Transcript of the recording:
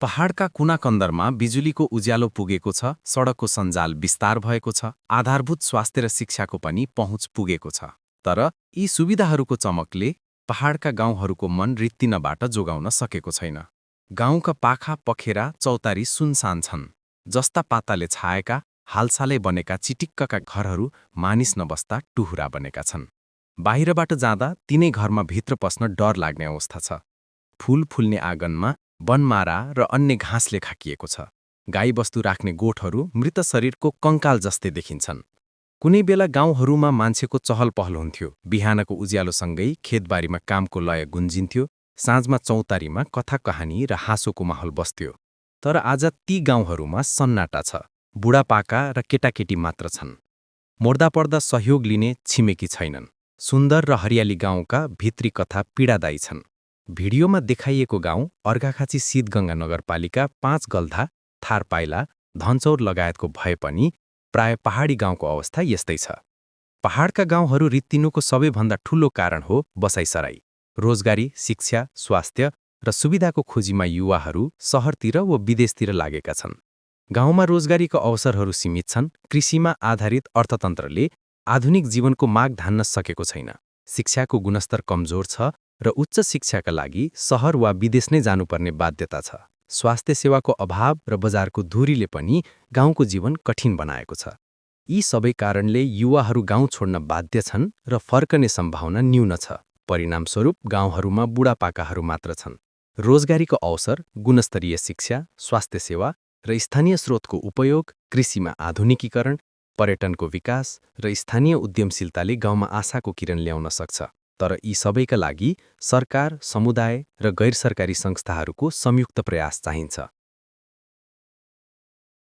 पहाडका कुनाकन्दरमा बिजुलीको उज्यालो पुगेको छ, सडकको सञ्जाल विस्तार भएको छ, आधारभूत स्वास्थ्य र शिक्षाको पनि पहुँच पुगेको छ। तर यी सुविधाहरूको चमकले पहाडका गाउँहरूको मन रित्तिनबाट जोगाउन सकेको छैन। गाउँका पाखा पखेरा चौतारी सुनसान छन्। जस्ता पाताले छाएका, हालसालै बनेका चिटिक्कका घरहरू मानिस नबस्दा टुहुरा बनेका छन्। बाहिरबाट जाँदा तिनै घरमा भित्र पस्न डर लाग्ने अवस्था छ। फूल फुल्ने आँगनमा बनमारा र अन्य घाँसले खाकिएको छ। गाईबस्तु राख्ने गोठहरू मृत शरीरको कङ्काल जस्तै देखिन्छन्। कुनै बेला गाउँहरूमा मान्छेको चहल पहल हुन्थ्यो। बिहानको उज्यालोसँगै खेतबारीमा कामको लय गुन्जिन्थ्यो। साँझमा चौतारीमा कथा कहानी र हाँसोको माहौल बस्थ्यो। तर आज ती गाउँहरूमा सन्नाटा छ। बुढापाका र केटाकेटी मात्र छन्। मर्दा पर्दा सहयोग लिने छिमेकी छैनन्। सुन्दर र हरियाली गाउँका भित्री कथा पीडादायी छन्। भिडियोमा देखाइएको गाउँ अर्घाखाँची सिद्धगङ्गा नगरपालिका 5 गल्धा, थारपाइला, धनचौर लगायतको भए पनि प्राय पहाडी गाउँको अवस्था यस्तै छ। पहाडका गाउँहरू रित्तिनुको सबैभन्दा ठूलो कारण हो बसाइसराई। रोजगारी, शिक्षा, स्वास्थ्य र सुविधाको खोजीमा युवाहरू सहरतिर वा विदेशतिर लागेका छन्। गाउँमा रोजगारीका अवसरहरू सीमित छन्। कृषिमा आधारित अर्थतन्त्रले आधुनिक जीवनको माग धान्न सकेको छैन। शिक्षाको गुणस्तर कमजोर छ र उच्च शिक्षाका लागि सहर वा विदेश नै जानुपर्ने बाध्यता छ। स्वास्थ्य सेवाको अभाव र बजारको दूरीले पनि गाउँको जीवन कठिन बनाएको छ। यी सबै कारणले युवाहरू गाउँ छोड्न बाध्य छन् र फर्कने सम्भावना न्यून छ। परिणामस्वरूप गाउँहरूमा बुढापाकाहरू मात्र छन्। रोजगारीको अवसर, गुणस्तरीय शिक्षा, स्वास्थ्य सेवा र स्थानीय स्रोतको उपयोग, कृषिमा आधुनिकीकरण, पर्यटनको विकास र स्थानीय उद्यमशीलताले गाउँमा आशाको किरण ल्याउन सक्छ। तर यी सबैका लागि सरकार, समुदाय र गैर सरकारी संस्थाहरूको संयुक्त प्रयास चाहिन्छ।